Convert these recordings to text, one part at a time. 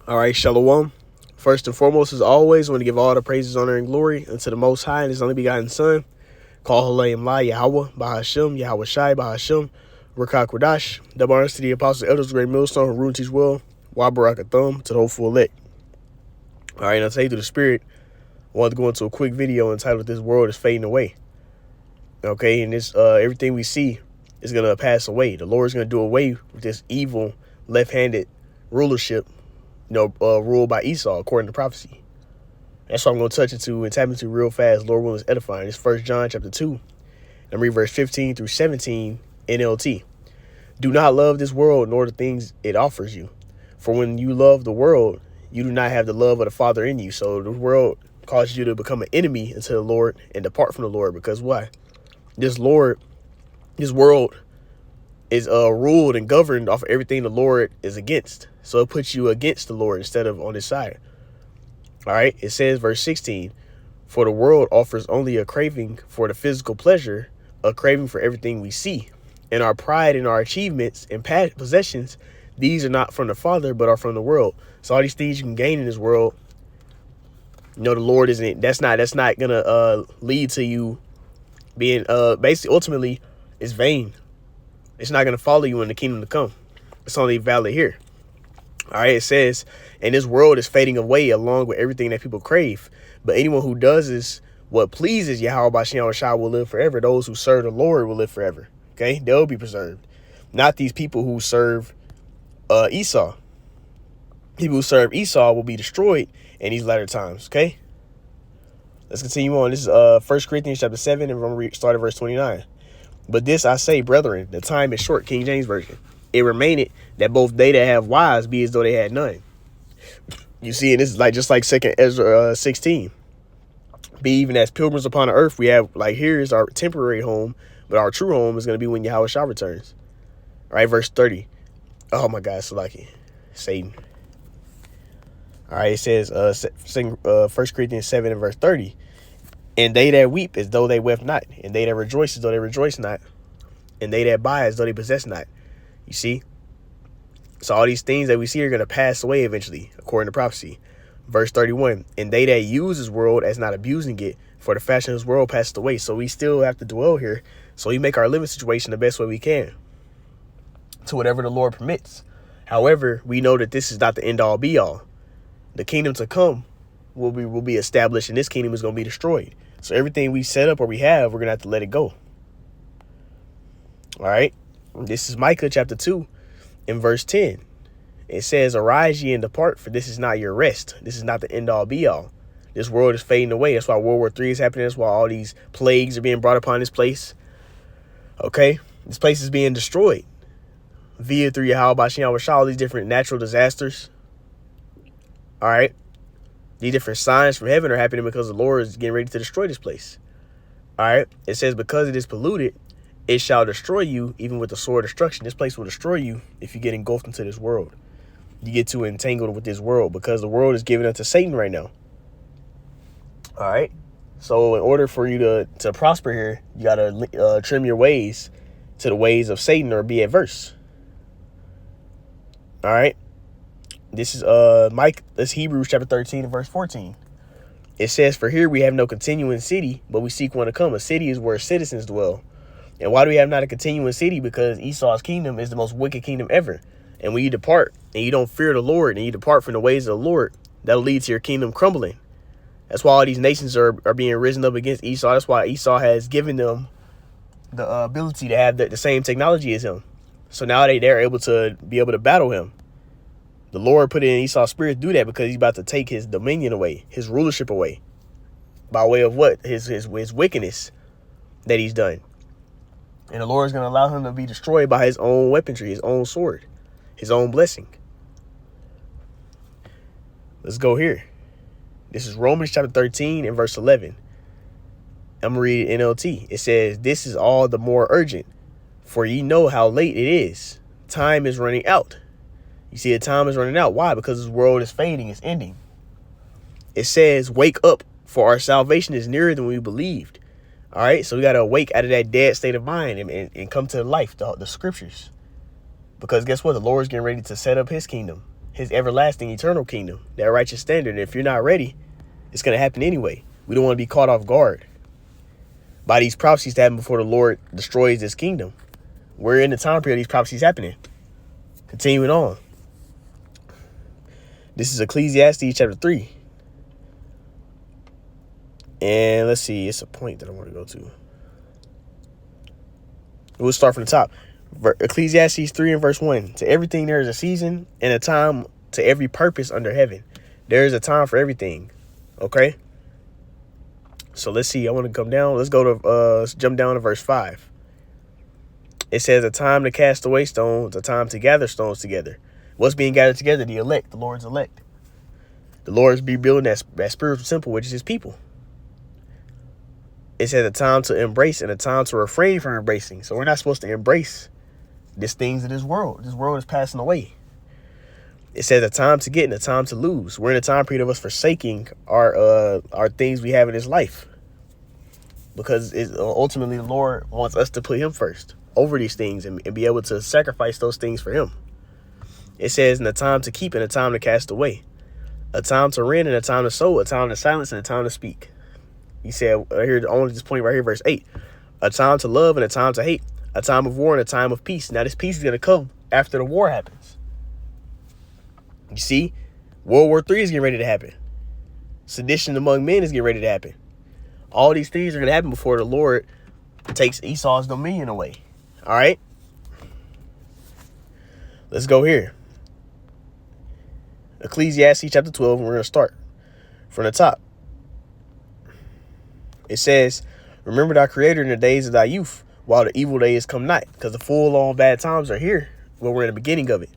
All right, Shalom. First and foremost, as always, I want to give all the praises, honor, and glory unto the Most High and His only begotten Son. Call Halayim La Yahweh, Bahashem, Yahweh Shai, Bahashem, Rakak Radash. Double honors to the apostles, elders, great millstone, who rule and teach well. Wabarakathum to the hopeful elect. All right, now today through the Spirit, I wanted to go into a quick video entitled "This World is Fading Away." Okay, and this everything we see is gonna pass away. The Lord is gonna do away with this evil, left-handed rulership, ruled by Esau, according to prophecy. That's what I'm going to touch into and tap into real fast. Lord willing is edifying. It's 1 John chapter 2. And read verse 15 through 17 NLT. Do not love this world nor the things it offers you. For when you love the world, you do not have the love of the Father in you. So the world causes you to become an enemy unto the Lord and depart from the Lord. Because why? This world is ruled and governed off of everything the Lord is against. So it puts you against the Lord instead of on his side. All right. It says, verse 16, for the world offers only a craving for the physical pleasure, a craving for everything we see. And our pride in our achievements and possessions, these are not from the Father, but are from the world. So all these things you can gain in this world, the Lord isn't, that's not going to lead to you being, basically, ultimately, it's vain. It's not going to follow you in the kingdom to come. It's only valid here. All right, it says, and this world is fading away along with everything that people crave. But anyone who does this, what pleases Yahweh Bashem Shah will live forever. Those who serve the Lord will live forever. Okay, they'll be preserved. Not these people who serve Esau. People who serve Esau will be destroyed in these latter times. Okay, let's continue on. This is 1 Corinthians chapter 7, and we're going to start at verse 29. But this I say, brethren, the time is short. King James Version. It remaineth that both they that have wives be as though they had none. You see, and this is just like 2 Ezra 16. Be even as pilgrims upon the earth. We have, here is our temporary home, but our true home is going to be when Yahweh Shah returns. All right, verse 30. Oh my God, Salaki. Satan. All right, it says 1 Corinthians 7 and verse 30. And they that weep as though they wept not, and they that rejoice as though they rejoice not, and they that buy as though they possess not. You see? So all these things that we see are going to pass away eventually, according to prophecy. Verse 31, and they that use this world as not abusing it, for the fashion of this world passed away. So we still have to dwell here. So we make our living situation the best way we can, to whatever the Lord permits. However, we know that this is not the end all be all. The kingdom to come will be established, and this kingdom is going to be destroyed. So everything we set up or we have, we're going to have to let it go. All right. This is Micah chapter 2 in verse 10. It says, arise ye and depart, for this is not your rest. This is not the end all be all. This world is fading away. That's why World War III is happening. That's why all these plagues are being brought upon this place. Okay. This place is being destroyed through Yahweh Bashem Shah, all these different natural disasters. All right. These different signs from heaven are happening because the Lord is getting ready to destroy this place. All right. It says, because it is polluted, it shall destroy you, even with the sword of destruction. This place will destroy you if you get engulfed into this world. You get too entangled with this world, because the world is given unto Satan right now. All right. So in order for you to prosper here, you got to trim your ways to the ways of Satan or be adverse. All right. This is this Hebrews chapter 13 and verse 14. It says, for here we have no continuing city, but we seek one to come. A city is where citizens dwell. And why do we have not a continuing city? Because Esau's kingdom is the most wicked kingdom ever. And when you depart and you don't fear the Lord and you depart from the ways of the Lord, that'll lead to your kingdom crumbling. That's why all these nations are being risen up against Esau. That's why Esau has given them the ability to have the same technology as him. So now they're able to battle him. The Lord put it in Esau's spirit to do that because he's about to take his dominion away, his rulership away, by way of what? His wickedness that he's done. And the Lord is going to allow him to be destroyed by his own weaponry, his own sword, his own blessing. Let's go here. This is Romans chapter 13 and verse 11. I'm going to read it NLT. It says, this is all the more urgent, for ye know how late it is. Time is running out. You see, the time is running out. Why? Because this world is fading. It's ending. It says, wake up, for our salvation is nearer than we believed. All right, so we got to awake out of that dead state of mind and come to life, the scriptures. Because guess what? The Lord's getting ready to set up his kingdom, his everlasting eternal kingdom, that righteous standard. And if you're not ready, it's going to happen anyway. We don't want to be caught off guard by these prophecies that happen before the Lord destroys this kingdom. We're in the time period of these prophecies happening. Continuing on. This is Ecclesiastes chapter 3. And let's see, it's a point that I want to go to. We'll start from the top. Ecclesiastes 3 and verse 1. To everything there is a season and a time to every purpose under heaven. There is a time for everything. Okay? So let's see. I want to come down. Let's go to let's jump down to verse 5. It says a time to cast away stones, a time to gather stones together. What's being gathered together? The elect, the Lord's elect. The Lord's be building that spiritual temple, which is his people. It says a time to embrace and a time to refrain from embracing. So we're not supposed to embrace these things of this world. This world is passing away. It says a time to get and a time to lose. We're in a time period of us forsaking our things we have in this life. Because ultimately the Lord wants us to put him first over these things and be able to sacrifice those things for him. It says in a time to keep and a time to cast away. A time to rend and a time to sow. A time to silence and a time to speak. He said, here, only this point right here, verse 8. A time to love and a time to hate. A time of war and a time of peace. Now this peace is going to come after the war happens. You see, World War III is getting ready to happen. Sedition among men is getting ready to happen. All these things are going to happen before the Lord takes Esau's dominion away. All right. Let's go here. Ecclesiastes chapter 12. And we're going to start from the top. It says, remember thy creator in the days of thy youth, while the evil days come not. Because the full long bad times are here. Well, we're in the beginning of it.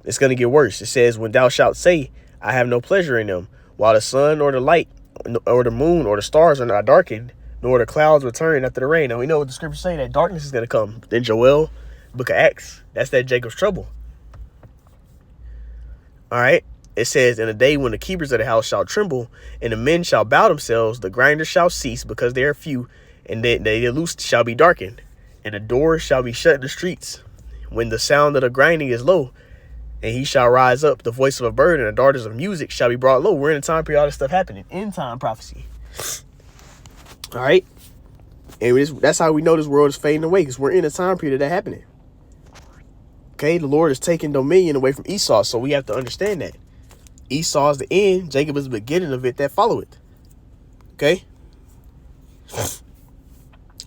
It's going to get worse. It says, when thou shalt say, I have no pleasure in them, while the sun or the light or the moon or the stars are not darkened, nor the clouds return after the rain. Now we know what the scriptures say, that darkness is going to come. Then Joel, book of Acts, that's that Jacob's trouble. All right. It says, in a day when the keepers of the house shall tremble, and the men shall bow themselves, the grinders shall cease because they are few, and the loose shall be darkened, and the doors shall be shut in the streets. When the sound of the grinding is low, and he shall rise up, the voice of a bird and the daughters of music shall be brought low. We're in a time period, all this stuff happening. End time prophecy. All right. And that's how we know this world is fading away, because we're in a time period of that happening. Okay. The Lord is taking dominion away from Esau. So we have to understand that. Esau is the end. Jacob is the beginning of it that follow it. Okay.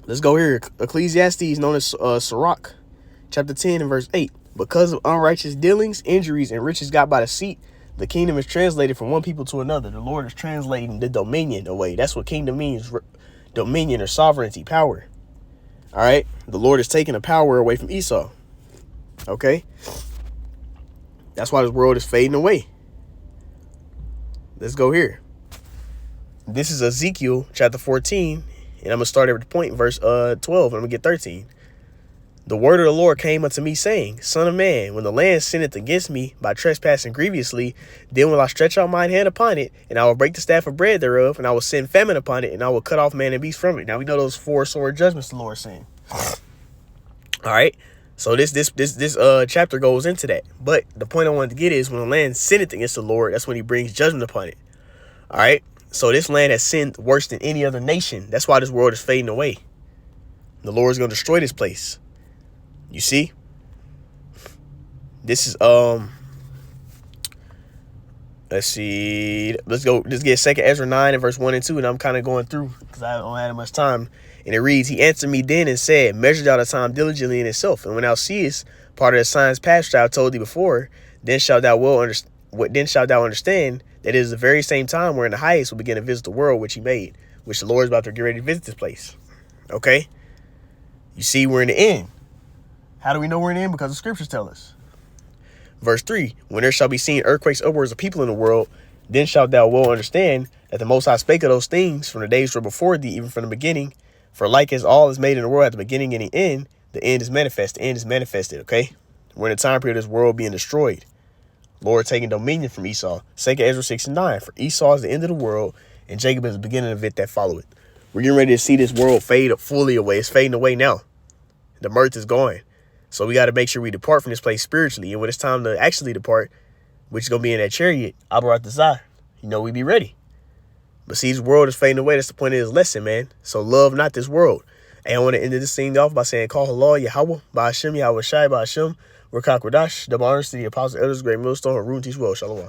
Let's go here. Ecclesiastes, known as Sirach, chapter 10 and verse 8. Because of unrighteous dealings, injuries, and riches got by deceit, the kingdom is translated from one people to another. The Lord is translating the dominion away. That's what kingdom means. Dominion or sovereignty, power. All right. The Lord is taking the power away from Esau. Okay. That's why this world is fading away. Let's go here. This is Ezekiel chapter 14. And I'm going to start at the point, verse 12. And I'm going to get 13. The word of the Lord came unto me, saying, Son of man, when the land sinneth against me by trespassing grievously, then will I stretch out mine hand upon it, and I will break the staff of bread thereof, and I will send famine upon it, and I will cut off man and beast from it. Now we know those 4 sword judgments the Lord is saying. All right. So this chapter goes into that. But the point I wanted to get is, when the land sinneth against the Lord, that's when he brings judgment upon it. All right. So this land has sinned worse than any other nation. That's why this world is fading away. The Lord is going to destroy this place. You see, this is, let's see, let's get 2 Ezra 9 and verse 1 and 2. And I'm kind of going through because I don't have much time. And it reads, he answered me then and said, measure thou the time diligently in itself. And when thou seest part of the signs past which I have told thee before, then shalt thou understand that it is the very same time wherein the highest will begin to visit the world which he made, which the Lord is about to get ready to visit this place. Okay. You see, we're in the end. How do we know we're in the end? Because the scriptures tell us. Verse 3, when there shall be seen earthquakes upwards of people in the world, then shalt thou well understand that the Most High spake of those things from the days were before thee, even from the beginning. For like as all is made in the world at the beginning and the end is manifest. The end is manifested, okay? We're in a time period of this world being destroyed. Lord taking dominion from Esau. 2 Ezra 6 and 9. For Esau is the end of the world, and Jacob is the beginning of it that follow it. We're getting ready to see this world fade fully away. It's fading away now. The mirth is gone. So we got to make sure we depart from this place spiritually. And when it's time to actually depart, which is going to be in that chariot, Abarat Desai, we be ready. But see, this world is fading away. That's the point of this lesson, man. So love not this world. And I want to end this thing off by saying, call halal Yahweh, Ba'ashem, Yahweh Shai, Ba'ashem, Rakak Radash, double honors to the apostles, elders, great millstone, Harun, teach well, Shalom.